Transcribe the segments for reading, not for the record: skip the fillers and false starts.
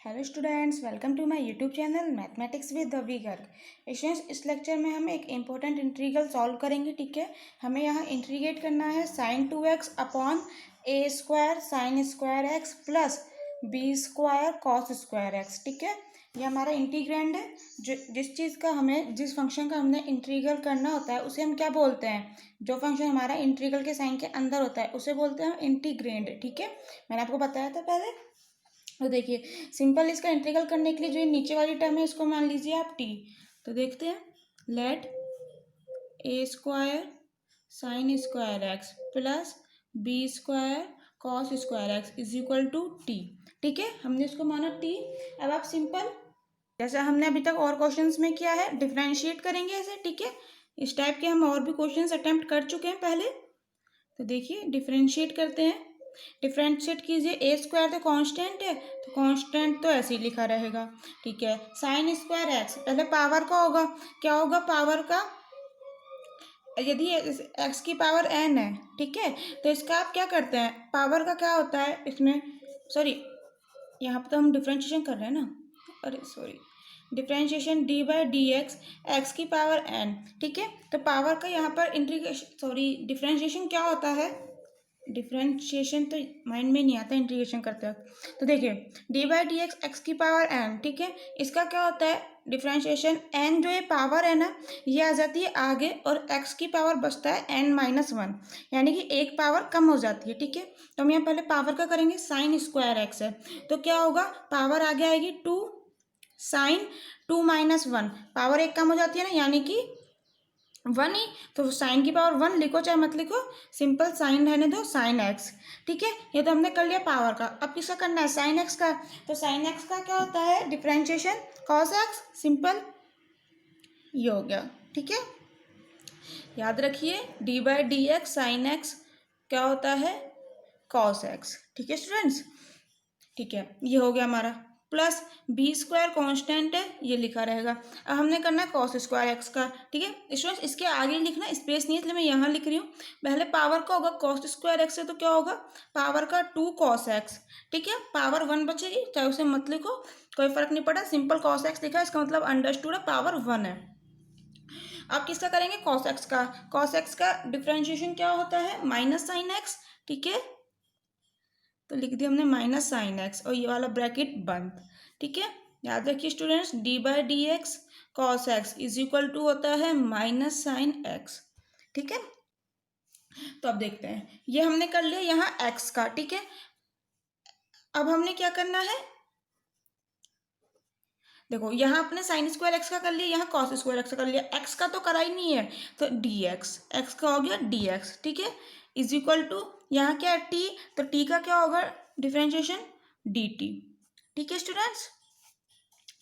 Hello students, welcome to my YouTube channel mathematics with Davi Garg. Students, इस lecture में हम एक इम्पोर्टेंट इंटीग्रल सॉल्व करेंगे। ठीक है, हमें यहाँ इंटीग्रेट करना है sine 2x upon A square sine square x plus B square cos square X. ठीक है, ये हमारा इंटीग्रैंड है। जिस चीज़ का हमें जिस फंक्शन का हमने इंटीग्रल करना होता है उसे हम क्या बोलते हैं? जो फंक्शन हमारा इंटीग्रल के साइन के अंदर होता है उसे बोलते हैं इंटीग्रैंड। ठीक है, मैंने आपको बताया था पहले। तो देखिए, सिंपल इसका इंटीग्रल करने के लिए जो ये नीचे वाली टर्म है इसको मान लीजिए आप टी। तो देखते हैं, let a square sine square x plus B square cos square x is equal to t. ठीक है, हमने इसको माना टी। अब आप सिंपल जैसे हमने अभी तक और क्वेश्चंस में किया है डिफरेंशिएट करेंगे ऐसे। ठीक है, इस टाइप के हम और भी क्वेश्चंस अटेम्प्ट कर चुके हैं पहले। तो देखिए, डिफरेंशिएट करते हैं। डिफरेंशिएट कीजिए, ए स्क्वायर तो कांस्टेंट है तो कांस्टेंट तो ऐसे ही लिखा रहेगा। ठीक है, साइन स्क्वायर एक्स पहले पावर का होगा। क्या होगा पावर का? यदि एक्स की पावर एन है, ठीक है, तो इसका आप क्या करते हैं? पावर का क्या होता है इसमें? सॉरी, यहाँ पर तो हम डिफरेंशिएशन कर रहे हैं ना। अरे sorry, differentiation D by d x, x की पावर एन। ठीक है, तो पावर का यहाँ पर इंटीग्रेशन सॉरी डिफरेंशिएशन क्या होता है? डिफरेंशिएशन तो माइंड में नहीं आता इंटीग्रेशन करते वक्त। तो देखिए, D by d x x की पावर एन। ठीक है, इसका क्या होता है डिफरेंशिएशन? एन जो ये पावर है ना, ये आ जाती है आगे और एक्स की पावर बचता है एन माइनस वन, यानी कि एक पावर कम हो जाती है। ठीक है, तो हम यहाँ पहले पावर का करेंगे। साइन स्क्वायर एक्स है तो क्या होगा? पावर आगे आएगी two sine two minus one, power एक कम हो जाती है ना, यानी कि वन ही। तो साइन की पावर वन लिखो चाहे मत लिखो, सिंपल साइन रहने दो, साइन एक्स। ठीक है, ये तो हमने कर लिया पावर का। अब किसका करना है? साइन एक्स का। तो साइन एक्स का क्या होता है डिफरेंशिएशन? Cos x. सिंपल, ये हो गया। ठीक है, याद रखिए, D by d x sine x क्या होता है? Cos x. ठीक है स्टूडेंट्स, ठीक है, ये हो गया हमारा। प्लस बी स्क्वायर कॉन्स्टेंट है, ये लिखा रहेगा। अब हमने करना है कॉस स्क्वायर एक्स का। ठीक है स्टूडेंट्स, इसके आगे लिखना स्पेस नहीं है इसलिए मैं यहाँ लिख रही हूँ। पहले पावर का होगा कॉस स्क्वायर एक्स है तो क्या होगा? पावर का टू कॉस एक्स। ठीक है, पावर वन बचेगी, चाहे उसे मत लिखो, कोई फर्क नहीं पड़ा। सिंपल कॉस एक्स लिखा है, इसका मतलब अंडरस्टूड है पावर वन है। अब किसका करेंगे? कॉस एक्स का। कॉस एक्स का डिफ्रेंशिएशन क्या होता है? Minus sign x. ठीक है, तो लिख दिया हमने माइनस साइन एक्स और ये वाला ब्रैकेट बंद। ठीक है, याद रखिए students, d by d x cos x is equal to होता है माइनस साइन एक्स। ठीक है, तो अब देखते हैं, ये हमने कर लिया यहाँ एक्स का। ठीक है, अब हमने क्या करना है? देखो, यहाँ अपने साइन स्क्वायर एक्स का कर लिया, यहाँ कॉस स्क्वायर एक्स का कर लिया, एक्स का तो करा ही नहीं है तो डी एक्स, एक्स का हो गया डी एक्स। ठीक है, इज इक्वल टू यहाँ क्या है? टी, तो टी का क्या होगा डिफ्रेंशिएशन? D T. ठीक है स्टूडेंट्स,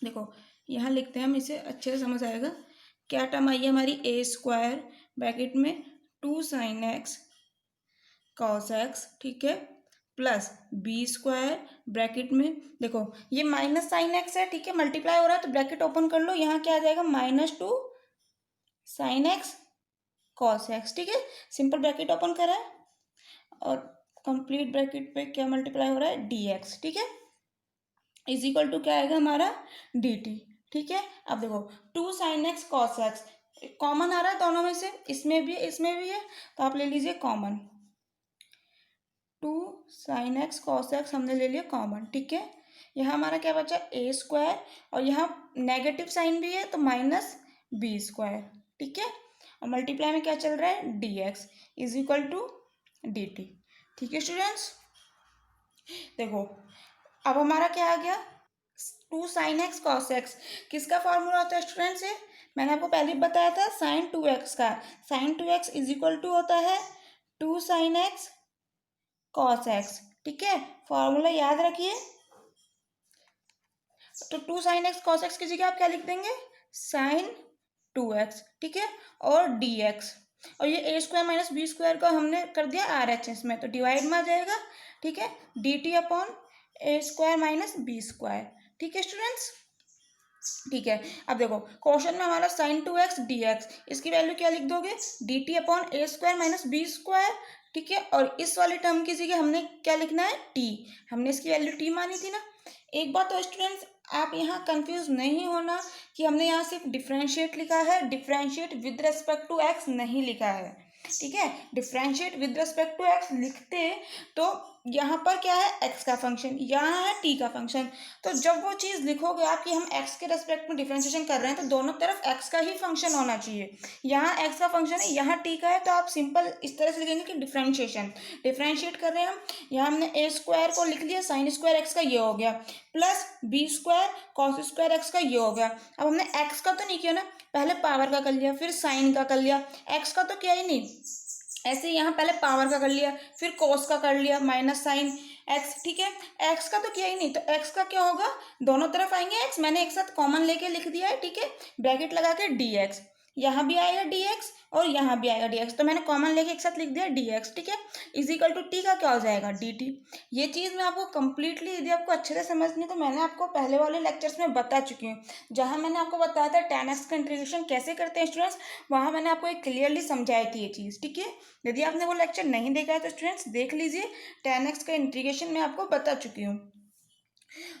देखो यहाँ लिखते हैं हम, इसे अच्छे से समझ आएगा। क्या टर्म आई है हमारी? ए स्क्वायर ब्रैकेट में two sine x cos x, ठीक है, प्लस बी स्क्वायर ब्रैकेट में, देखो ये माइनस साइन एक्स है, ठीक है, मल्टीप्लाई हो रहा है तो ब्रैकेट ओपन कर लो, यहाँ क्या आ जाएगा? Minus two sine x cos x. ठीक है, सिंपल ब्रैकेट ओपन करा है और कंप्लीट ब्रैकेट पे क्या मल्टीप्लाई हो रहा है? D X. ठीक है, इज इक्वल टू क्या आएगा हमारा? D T. ठीक है, अब देखो two sine x cos X common आ रहा है दोनों में से, इसमें भी इसमें भी है, तो आप ले लीजिए common. Two sine x cos x हमने ले लिया कॉमन। ठीक है, यहाँ हमारा क्या बचा? ए स्क्वायर, और यहाँ नेगेटिव साइन भी है तो माइनस बी स्क्वायर। ठीक है, और मल्टीप्लाई में क्या चल रहा है? D x is equal to d T. ठीक है स्टूडेंट्स, देखो अब हमारा क्या आ गया? Two sine x cos x किसका फॉर्मूला होता है स्टूडेंट्स? ये मैंने आपको पहले ही बताया था, साइन टू एक्स का। Sine two x is equal to होता है two sine x cos x. ठीक है, फॉर्मूला याद रखिए। तो two sine x cos x की जगह आप क्या लिख देंगे? Sine two x. ठीक है, और डी एक्स, और ये a square minus B square का हमने कर दिया आर एच एस में, तो डिवाइड में आ जाएगा। ठीक है, D T upon A square minus B square. ठीक है स्टूडेंट्स, ठीक है, अब देखो क्वेश्चन में हमारा sign two x d x, इसकी वैल्यू क्या लिख दोगे? D T upon A square minus B square. ठीक है, और इस वाली टर्म की जगह हमने क्या लिखना है? टी, हमने इसकी वैल्यू टी मानी थी ना, एक बात तो स्टूडेंट्स आप यहाँ कंफ्यूज नहीं होना कि हमने यहाँ सिर्फ डिफरेंशिएट लिखा है, differentiate with respect to x नहीं लिखा है, ठीक है। Differentiate with respect to x लिखते तो यहाँ पर क्या है, एक्स का फंक्शन, यहाँ है टी का फंक्शन। तो जब वो चीज़ लिखोगे आप कि हम एक्स के रेस्पेक्ट में डिफरेंशिएशन कर रहे हैं तो दोनों तरफ एक्स का ही फंक्शन होना चाहिए। यहाँ एक्स का फंक्शन है, यहाँ टी का है, तो आप सिंपल इस तरह से लिखेंगे कि डिफरेंशिएशन, डिफरेंशिएट कर रहे हैं हम। यहाँ हमने ए स्क्वायर को लिख लिया, साइन स्क्वायर एक्स का ये हो गया, plus B square cos square x का ये हो गया। अब हमने एक्स का तो नहीं किया ना, पहले पावर का कर लिया, फिर साइन का कर लिया, एक्स का तो किया ही नहीं, ऐसे यहाँ पहले पावर का कर लिया, फिर कोस का कर लिया, माइनस साइन एक्स, ठीक है। एक्स का तो किया ही नहीं, तो एक्स का क्या होगा, दोनों तरफ आएंगे एक्स, मैंने एक साथ कॉमन लेके लिख दिया है, ठीक है। ब्रैकेट लगा के डी एक्स, यहाँ भी आएगा डी एक्स और यहाँ भी आएगा डी एक्स, तो मैंने कॉमन लेके एक साथ लिख दिया डी एक्स, ठीक है। इज इक्वल टू टी का क्या हो जाएगा, डी टी। ये चीज़ मैं आपको कंप्लीटली, यदि आपको अच्छे से समझनी तो मैंने आपको पहले वाले लेक्चर्स में बता चुकी हूँ, जहाँ मैंने आपको बताया था tan x का इंटीग्रेशन कैसे करते हैं स्टूडेंट्स, वहाँ मैंने आपको एक क्लियरली समझाई थी ये चीज़, ठीक है। यदि आपने वो लेक्चर नहीं देखा है तो स्टूडेंट्स देख लीजिए, tan x का इंटीग्रेशन मैं आपको बता चुकी हूँ।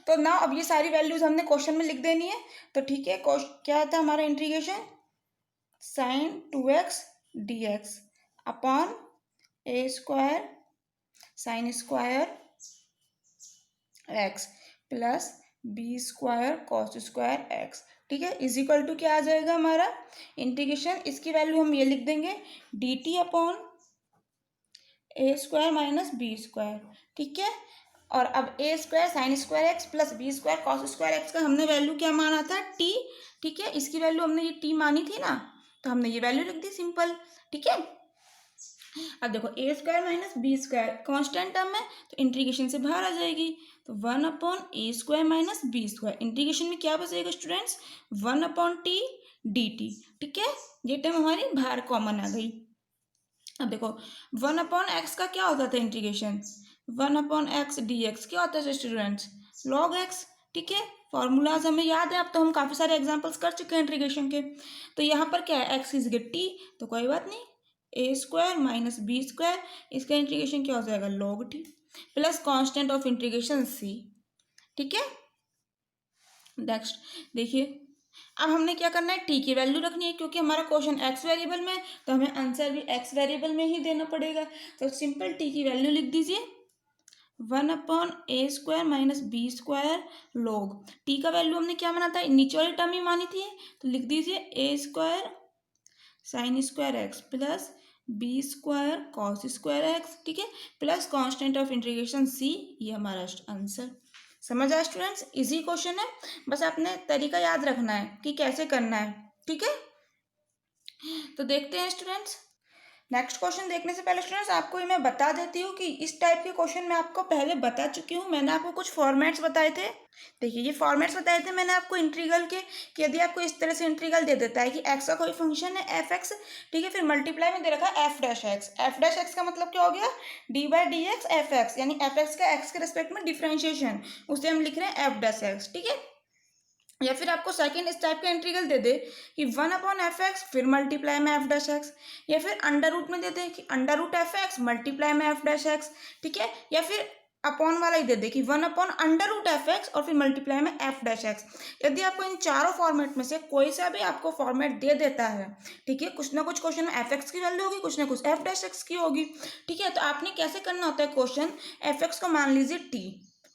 तो ना अब ये सारी वैल्यूज हमने क्वेश्चन में लिख देनी है, तो ठीक है। क्या था हमारा integration, sine 2x dx upon A square sine square x plus B square cos square X, ठीक है। इज इक्वल टू क्या आ जाएगा हमारा इंटीग्रेशन, इसकी वैल्यू हम ये लिख देंगे D T upon A square minus B square, ठीक है। और अब A square sine square x plus B square cos square x का हमने वैल्यू क्या माना था, टी, ठीक है। इसकी वैल्यू हमने ये टी मानी थी ना, तो हमने ये वैल्यू लिख दी सिंपल, ठीक है। अब देखो A square minus B square constant term है तो इंटीग्रेशन से बाहर आ जाएगी, तो 1/a² minus B square, integration में क्या बचेगा स्टूडेंट्स, 1/t dt, ठीक है। ये टर्म हमारी बाहर कॉमन आ गई। अब देखो 1/x का क्या होता था इंटीग्रेशन, 1/x dx क्या होता है स्टूडेंट्स, log x, ठीक है। फॉर्मूलाज हमें याद है, अब तो हम काफ़ी सारे एग्जांपल्स कर चुके हैं इंटीग्रेशन के। तो यहाँ पर क्या है, x इज टी, तो कोई बात नहीं, ए स्क्वायर माइनस बी स्क्वायर, इसका इंटीग्रेशन क्या हो जाएगा, log T plus constant of integration c, ठीक है। नेक्स्ट देखिए, अब हमने क्या करना है, टी की वैल्यू रखनी है, क्योंकि हमारा क्वेश्चन एक्स वेरिएबल में है तो हमें आंसर भी एक्स वेरिएबल में ही देना पड़ेगा। तो सिंपल टी की वैल्यू लिख दीजिए 1/a² minus B square log, t का वैल्यू हमने क्या माना था, नीचे वाली टर्म ही मानी थी, तो लिख दीजिए A square sine square x plus B square cos square X, ठीक है, plus constant of integration C, ये हमारा आंसर। समझ आया स्टूडेंट्स, इजी क्वेश्चन है, बस आपने तरीका याद रखना है कि कैसे करना है, ठीक है। तो देखते हैं स्टूडेंट्स, नेक्स्ट क्वेश्चन देखने से पहले स्टूडेंट्स आपको मैं बता देती हूँ कि इस टाइप के क्वेश्चन मैं आपको पहले बता चुकी हूँ। मैंने आपको कुछ फॉर्मेट्स बताए थे, देखिए ये फॉर्मेट्स बताए थे मैंने आपको इंटीग्रल के, कि यदि आपको इस तरह से इंटीग्रल दे देता है कि एक्स का कोई फंक्शन है एफ एक्स, ठीक है, फिर मल्टीप्लाई में दे रखा है F dash x, F dash x का मतलब क्या हो गया, D by d x F x, यानी एफ एक्स का एक्स के रिस्पेक्ट में डिफ्रेंशिएशन, उसे हम लिख रहे हैं एफ डैश एक्स, ठीक है। या फिर आपको सेकंड इस टाइप का इंटीग्रल दे दे कि 1/f(x) फिर मल्टीप्लाई में एफ डैश एक्स, या फिर अंडर रूट में दे दे कि अंडर रूट f(x) मल्टीप्लाई में एफ डैश एक्स, ठीक है। या फिर अपॉन वाला ही दे दे कि 1/√f(x) और फिर मल्टीप्लाई में एफ डैश एक्स। यदि आपको इन चारों फॉर्मेट में से कोई सा भी आपको फॉर्मेट दे देता है, ठीक है, कुछ ना कुछ क्वेश्चन में एफ एक्स की वैल्यू होगी, कुछ ना कुछ एफ डैश एक्स की होगी, ठीक है। तो आपने कैसे करना होता है क्वेश्चन, एफ एक्स को मान लीजिए टी,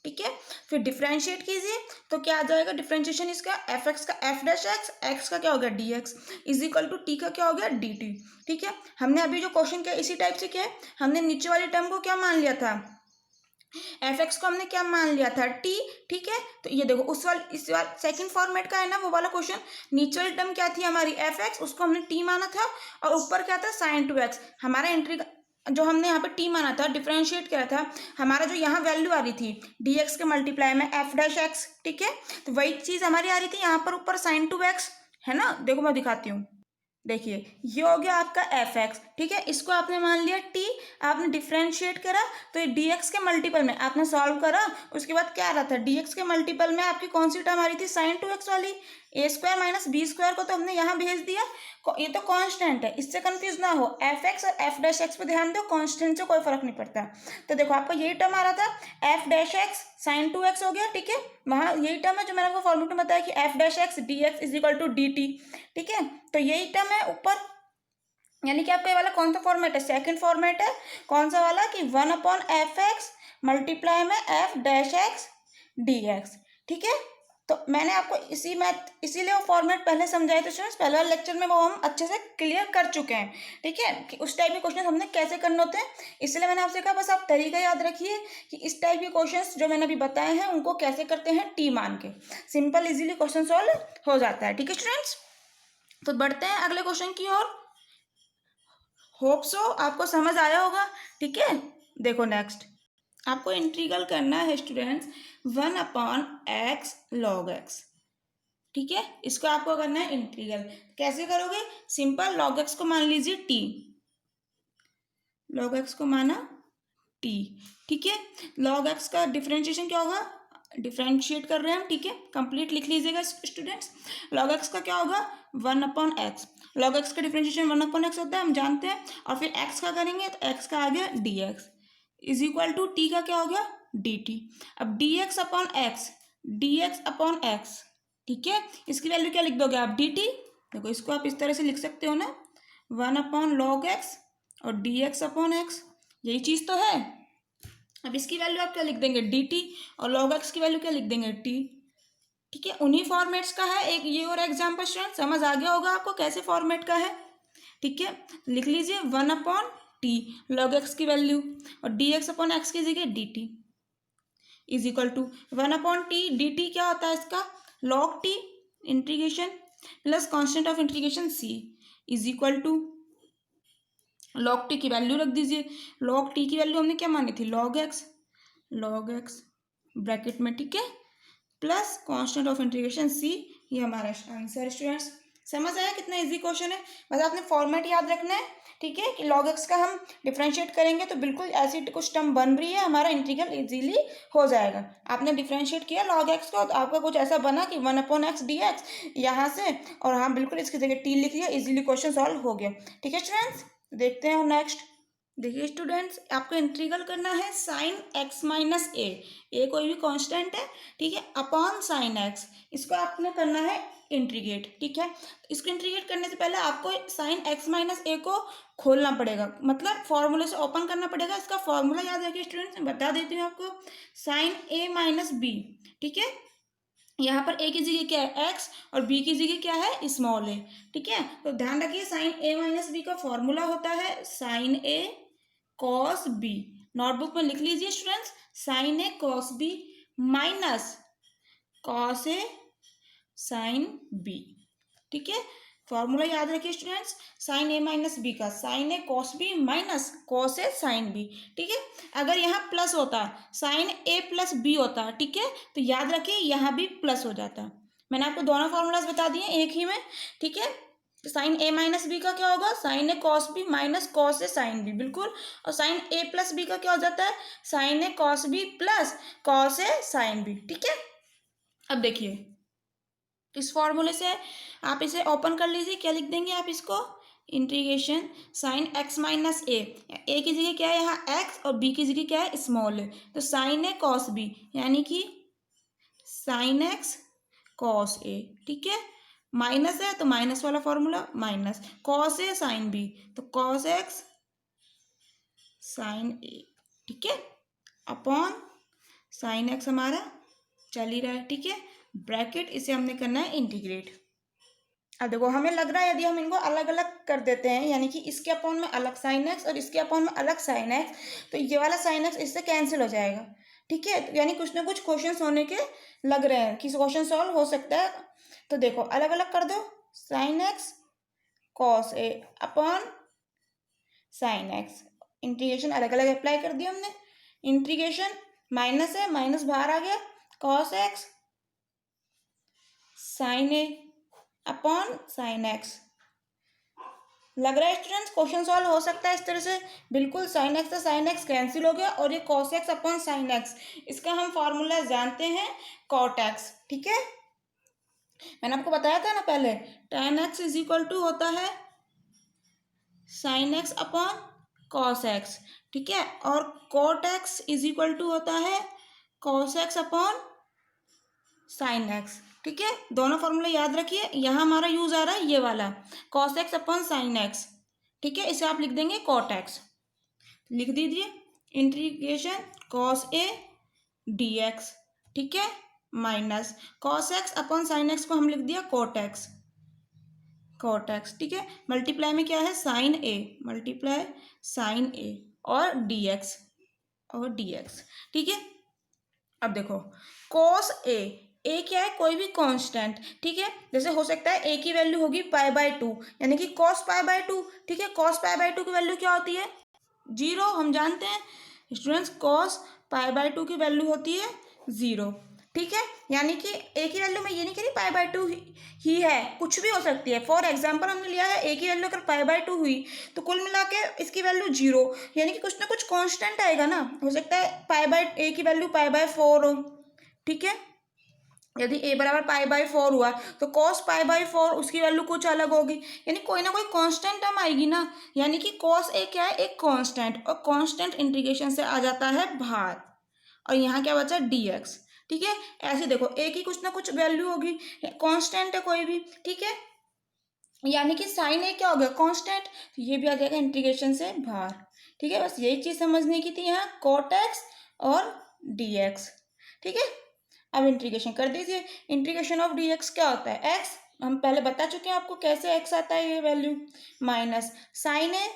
ठीक है, फिर डिफ्रेंशिएट कीजिए, तो क्या आ जाएगा डिफ्रेंशिएशन इसका, एफ एक्स का एफ डैश एक्स, एक्स का क्या हो गया d x, is equal to t का क्या हो गया डी टी, ठीक है। हमने अभी जो क्वेश्चन किया इसी टाइप से किया है, हमने नीचे वाली टर्म को क्या मान लिया था, एफ एक्स को हमने क्या मान लिया था टी, ठीक है। तो ये देखो उस वाले इस वाले सेकंड फॉर्मेट का है ना वो वाला क्वेश्चन, नीचे वाली टर्म क्या थी हमारी एफ एक्स, उसको हमने टी माना था, और ऊपर क्या था साइन 2x, हमारा एंट्री जो हमने यहाँ पे टी माना था, डिफरेंशिएट किया था, हमारा जो यहाँ वैल्यू आ रही थी डी एक्स के मल्टीप्लाई में एफ डैश एक्स, ठीक है। तो वही चीज़ हमारी आ रही थी यहाँ पर ऊपर साइन 2x, है ना, देखो मैं दिखाती हूँ, देखिए ये हो गया आपका एफ एक्स, ठीक है, इसको आपने मान लिया टी, आपने डिफ्रेंशिएट करा तो ये डी एक्स के मल्टीपल में आपने सॉल्व करा, उसके बाद क्या आ रहा था, डी एक्स के मल्टीपल में आपकी कौन सी टर्म आ रही थी, साइन टू एक्स वाली, ए स्क्वायर माइनस बी स्क्वायर को तो हमने यहाँ भेज दिया, ये तो कांस्टेंट है, इससे कंफ्यूज ना हो, एफ एक्स और एफ डैश एक्स पे ध्यान दो, कांस्टेंट से कोई फर्क नहीं पड़ता। तो देखो आपको यही टर्म आ रहा था F dash x sign two x हो गया, ठीक है, वहाँ यही टर्म है जो मैंने आपको फॉर्मूला में बताया कि f dash x d x is equal to d T, ठीक है, तो यही टर्म है ऊपर, यानी कि आपका ये वाला कौन सा फॉर्मेट है, सेकंड फॉर्मेट है, कौन सा वाला कि 1/f(x) मल्टीप्लाई में f dash x d X, ठीक है। तो मैंने आपको इसीलिए वो फॉर्मेट पहले समझाए थे स्टूडेंट्स, पहले वाले लेक्चर में वो हम अच्छे से क्लियर कर चुके हैं, ठीक है, कि उस टाइप के क्वेश्चन हमने कैसे करने होते हैं, इसलिए मैंने आपसे कहा बस आप तरीका याद रखिए कि इस टाइप के क्वेश्चन जो मैंने अभी बताए हैं उनको कैसे करते हैं, टी मान के सिंपल इजीली क्वेश्चन सॉल्व हो जाता है, ठीक है स्टूडेंट्स। तो बढ़ते हैं अगले क्वेश्चन की ओर, होप सो आपको समझ आया होगा, ठीक है। देखो नेक्स्ट आपको इंटीग्रल करना है स्टूडेंट्स 1/x log x, ठीक है, इसको आपको करना है इंटीग्रल, कैसे करोगे, सिंपल log x को मान लीजिए t, log x को माना t, ठीक है, log x का डिफरेंशिएशन क्या होगा, डिफरेंशिएट कर रहे हैं हम, ठीक है, कंप्लीट लिख लीजिएगा स्टूडेंट्स, log x का क्या होगा 1/x, log x का डिफरेंशिएशन 1/x होता है हम जानते हैं, और फिर x का करेंगे तो x का आ गया dx is equal to t का क्या हो गया dt, अब dx/x, ठीक है, इसकी वैल्यू क्या लिख दोगे आप dt, देखो इसको आप इस तरह से लिख सकते हो ना 1/log x और dx/x, यही चीज़ तो है। अब इसकी वैल्यू आप क्या लिख देंगे dt और log x की वैल्यू क्या लिख देंगे t, ठीक है, उन्हीं फॉर्मेट्स का है एक ये और एग्जाम्पल स्टूडेंट, समझ आ गया होगा आपको कैसे फॉर्मेट का है, ठीक है, लिख लीजिए 1/t log x की वैल्यू और dx/x की जगह dt is equal to 1/t dt क्या होता है इसका log t integration plus constant of integration c is equal to log t की वैल्यू रख दीजिए, log t की वैल्यू हमने क्या मानी थी log x ब्रैकेट में, ठीक है, plus constant of integration c, ये हमारा आंसर स्टूडेंट्स। समझ आया कितना इजी क्वेश्चन है, बस आपने फॉर्मेट याद रखना है, ठीक है, कि log x का हम डिफरेंशिएट करेंगे तो बिल्कुल ऐसी कुछ टर्म बन रही है, हमारा इंटीग्रल इजीली हो जाएगा। आपने डिफरेंशिएट किया log x को तो आपका कुछ ऐसा बना कि 1/x dx यहाँ से, और हाँ बिल्कुल इसकी जगह t लिख लिया, इजीली क्वेश्चन सॉल्व हो गया, ठीक है स्टूडेंट्स। देखते हैं नेक्स्ट, देखिए स्टूडेंट्स आपको इंटीग्रल करना है साइन एक्स माइनस ए कोई भी कांस्टेंट है, ठीक है, अपॉन साइन एक्स, इसको आपने करना है इंटीग्रेट, ठीक है, इसको इंटीग्रेट करने से पहले आपको साइन एक्स माइनस ए को खोलना पड़ेगा, मतलब फॉर्मूले से ओपन करना पड़ेगा, इसका फॉर्मूला याद रखिए स्टूडेंट्स, बता देती हूँ आपको, साइन ए माइनस बी, ठीक है, यहाँ पर ए की जगह क्या है एक्स और बी की जगह क्या है स्मॉल ए, ठीक है, तो ध्यान रखिए साइन ए माइनस बी का फॉर्मूला होता है साइन ए कॉस बी, नोटबुक में लिख लीजिए students, sign A cos B minus cos A sine B, ठीक है, फॉर्मूला याद रखिए स्टूडेंट्स, साइन ए माइनस बी का sign A cos B minus cos A sine B, ठीक है, अगर यहाँ प्लस होता साइन ए प्लस बी होता, ठीक है, तो याद रखिए यहाँ भी प्लस हो जाता, मैंने आपको दोनों फॉर्मूलाज बता दिए एक ही में, ठीक है, साइन ए माइनस बी का क्या होगा sign A cos B minus cos A sine B, बिल्कुल, और साइन ए प्लस बी का क्या हो जाता है sign A cos B plus cos A sine B, ठीक है। अब देखिए इस फॉर्मूले से आप इसे ओपन कर लीजिए, क्या लिख देंगे आप इसको इंटीग्रेशन साइन एक्स माइनस ए की जगह क्या है यहाँ एक्स और बी की जगह क्या है स्मॉल है, तो साइन ए कॉस बी यानी कि साइन एक्स कॉस ए, ठीक है, माइनस है तो माइनस वाला formula minus cos A sine B, तो कॉस एक्स साइन ए, ठीक है, अपॉन साइन एक्स हमारा चल ही रहा है, ठीक है, ब्रैकेट इसे हमने करना है इंटीग्रेट। अब देखो हमें लग रहा है यदि हम इनको अलग अलग कर देते हैं, यानी कि इसके अपॉन में अलग साइन एक्स और इसके अपॉन में अलग साइन एक्स, तो ये वाला साइन एक्स इससे कैंसिल हो जाएगा, ठीक है, तो यानी कुछ ना कुछ क्वेश्चन होने के लग रहे हैं कि क्वेश्चन सॉल्व हो सकता है, तो देखो अलग अलग कर दो, sine x cos A upon sine x, integration अलग अलग अप्लाई कर दिया हमने, इंटीग्रेशन माइनस है माइनस बाहर आ गया, कॉस एक्स साइन ए अपॉन साइन एक्स, लग रहा है स्टूडेंट्स क्वेश्चन सॉल्व हो सकता है इस तरह से? बिल्कुल, साइन एक्स से साइन एक्स कैंसिल हो गया और ये cos x upon sine x, इसका हम फॉर्मूला जानते हैं कॉट एक्स। ठीक है, मैंने आपको बताया था ना पहले, tan x is equal to होता है sine x upon cos x. ठीक है, और cot x is equal to होता है cos x upon sine x. ठीक है, दोनों फॉर्मूले याद रखिए। यहाँ हमारा यूज आ रहा है ये वाला cos x upon sine x. ठीक है, इसे आप लिख देंगे कॉट एक्स, लिख दीजिए integration cos A D X. ठीक है, minus cos x upon sine x को हम लिख दिया कॉट एक्स, कॉट एक्स। ठीक है, मल्टीप्लाई में क्या है साइन ए, मल्टीप्लाई साइन ए और डी एक्स, और डी एक्स। ठीक है, अब देखो कॉस ए क्या है, कोई भी कांस्टेंट। ठीक है, जैसे हो सकता है ए की वैल्यू होगी पाई बाय 2, यानी कि कॉस पाई बाय 2। ठीक है, कॉस पाई बाय 2 की वैल्यू क्या होती है, 0। हम जानते हैं स्टूडेंट्स कॉस पाई बाय 2 की वैल्यू होती है 0। ठीक है, यानी कि ए की वैल्यू में ये नहीं कह रही पाई बाय 2 ही है, कुछ भी हो सकती है। फॉर एग्जाम्पल हमने लिया है ए की वैल्यू अगर पाई बाय 2 हुई तो कुल मिला के इसकी वैल्यू 0, यानी कि कुछ ना कुछ कांस्टेंट आएगा ना। हो सकता है पाई बाय ए की वैल्यू पाई बाय 4 हो। ठीक है, यदि ए बराबर पाई बाय 4 हुआ तो कॉस पाई बाय 4 उसकी वैल्यू कुछ अलग होगी, यानी कोई ना कोई कांस्टेंट टर्म आएगी ना। यानी कि कॉस ए क्या है, एक कांस्टेंट, और कांस्टेंट इंटीग्रेशन से आ जाता है बाहर, और यहाँ क्या बचा डी एक्स। ठीक है, ऐसे देखो ए की कुछ ना कुछ वैल्यू होगी, कांस्टेंट है कोई भी। ठीक है, यानी कि साइन ए क्या हो गया कांस्टेंट, तो ये भी आ जाएगा इंटीग्रेशन से बाहर। ठीक है, बस यही चीज समझने की थी यहाँ, कॉट एक्स और डी एक्स। ठीक है, अब इंटीग्रेशन कर दीजिए। इंटीग्रेशन ऑफ डी एक्स क्या होता है, एक्स हम पहले बता चुके हैं आपको कैसे एक्स आता है, ये वैल्यू माइनस साइन ए,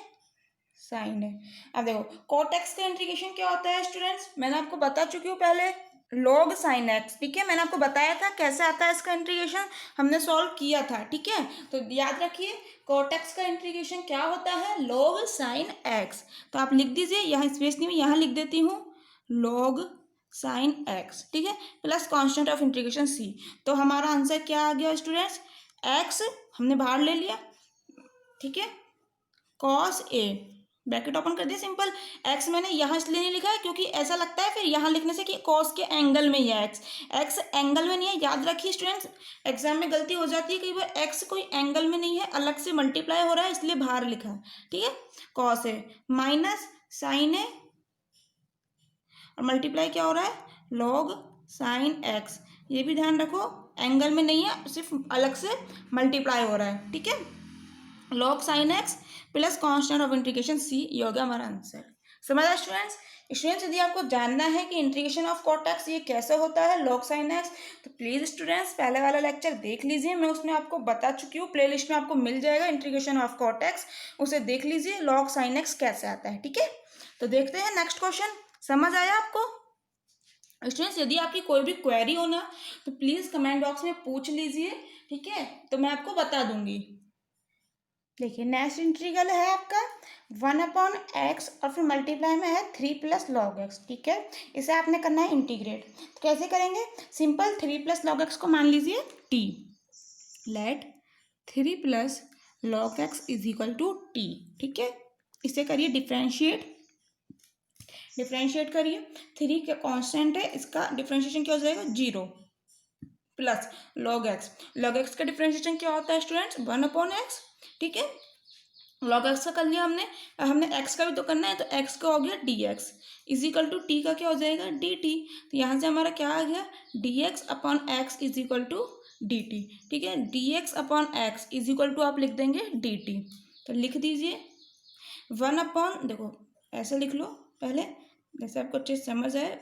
साइन ए। अब देखो कॉट एक्स का इंटीग्रेशन क्या होता है स्टूडेंट्स, मैंने आपको बता चुकी हूँ पहले, लॉग साइन एक्स। ठीक है, मैंने आपको बताया था कैसे आता है इसका इंटीग्रेशन, हमने सॉल्व किया था। ठीक है, तो याद रखिए कॉट एक्स का इंटीग्रेशन क्या होता है, लॉग साइन एक्स। तो आप लिख दीजिए, यहाँ स्पेस नहीं, मैं यहाँ लिख देती हूँ लॉग साइन एक्स। ठीक है, प्लस कांस्टेंट ऑफ इंटीग्रेशन सी। तो हमारा आंसर क्या आ गया स्टूडेंट्स, एक्स हमने बाहर ले लिया। ठीक है, कॉस ए, ब्रैकेट ओपन कर दिया, सिंपल। एक्स मैंने यहाँ इसलिए नहीं लिखा है क्योंकि ऐसा लगता है फिर यहाँ लिखने से कि कॉस के एंगल में ही है एक्स, एक्स एंगल में नहीं है। याद रखिए स्टूडेंट्स, एग्जाम में गलती हो जाती है कई बार, एक्स कोई एंगल में नहीं है, अलग से मल्टीप्लाई हो रहा है इसलिए बाहर लिखा है। ठीक है, कॉस ए माइनस साइन ए, और मल्टीप्लाई क्या हो रहा है लॉग साइन एक्स, ये भी ध्यान रखो एंगल में नहीं है, सिर्फ अलग से मल्टीप्लाई हो रहा है। ठीक है, log sine X plus constant of integration C, ये हो गया हमारा आंसर। समझा स्टूडेंट्स? स्टूडेंट्स यदि आपको जानना है कि इंटीग्रेशन ऑफ कॉट एक्स ये कैसे होता है, लॉग साइन एक्स, तो प्लीज़ स्टूडेंट्स पहले वाला लेक्चर देख लीजिए, मैं उसमें आपको बता चुकी हूँ, प्लेलिस्ट में आपको मिल जाएगा इंटीग्रेशन ऑफ कॉट एक्स, उसे देख लीजिए लॉग साइन एक्स कैसे आता है। ठीक है, तो देखते हैं नेक्स्ट क्वेश्चन। समझ आया आपको स्टूडेंट्स? यदि आपकी कोई भी क्वेरी हो ना तो प्लीज़ कमेंट बॉक्स में पूछ लीजिए। ठीक है, तो मैं आपको बता दूंगी। देखिए नेक्स्ट इंटीग्रल है आपका 1/x और फिर मल्टीप्लाई में है 3 प्लस लॉग एक्स। ठीक है, इसे आपने करना है इंटीग्रेट। तो कैसे करेंगे, सिंपल 3 प्लस लॉग एक्स को मान लीजिए t, let 3 plus log x is equal to t. ठीक है, इसे करिए डिफ्रेंशिएट, डिफ्रेंशिएट करिए, 3 का कांस्टेंट है, इसका डिफ्रेंशिएशन क्या हो जाएगा 0 plus log x. Log x का डिफ्रेंशिएशन क्या होता है स्टूडेंट्स 1/x। ठीक है, लॉग एक्स का कर लिया हमने, हमने एक्स का भी तो करना है, तो एक्स का हो गया d x is equal to t का क्या हो जाएगा डी टी। तो यहाँ से हमारा क्या आ गया d x upon x is equal to d T. ठीक है, D x upon x is equal to आप लिख देंगे डी टी। तो लिख दीजिए 1/, देखो ऐसे लिख लो पहले, जैसे आपको अच्छे से समझ आए,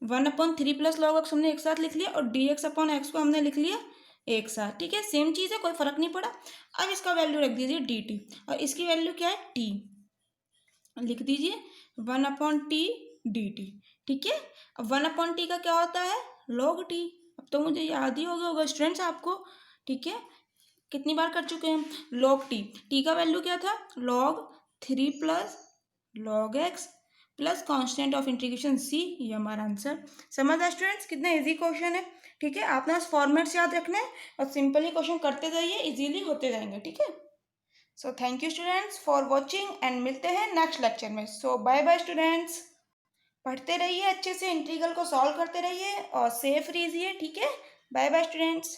1/3 प्लस लॉग एक्स हमने एक साथ लिख लिया, और डी एक्स अपॉन एक्स को हमने लिख लिया एक साथ। ठीक है, सेम चीज़ है, कोई फर्क नहीं पड़ा। अब इसका वैल्यू रख दीजिए डी टी, और इसकी वैल्यू क्या है टी, लिख दीजिए 1/t डी टी। ठीक है, अब 1/t का क्या होता है log t, अब तो मुझे याद ही होगा स्टूडेंट्स आपको। ठीक है, कितनी बार कर चुके हैं हम log t का वैल्यू क्या था log 3 plus log x plus constant of integration c, ये हमारा आंसर। समझ आया स्टूडेंट्स, कितना इजी क्वेश्चन है। ठीक है, आपने बस फॉर्मेट्स याद रखना है और सिंपली क्वेश्चन करते जाइए, इजीली होते जाएंगे। ठीक है, so thank you students for watching and मिलते हैं नेक्स्ट लेक्चर में। सो बाय बाय स्टूडेंट्स। पढ़ते रहिए, अच्छे से इंटीग्रल को सॉल्व करते रहिए और सेफ रहिए, ठीक है। Bye bye students.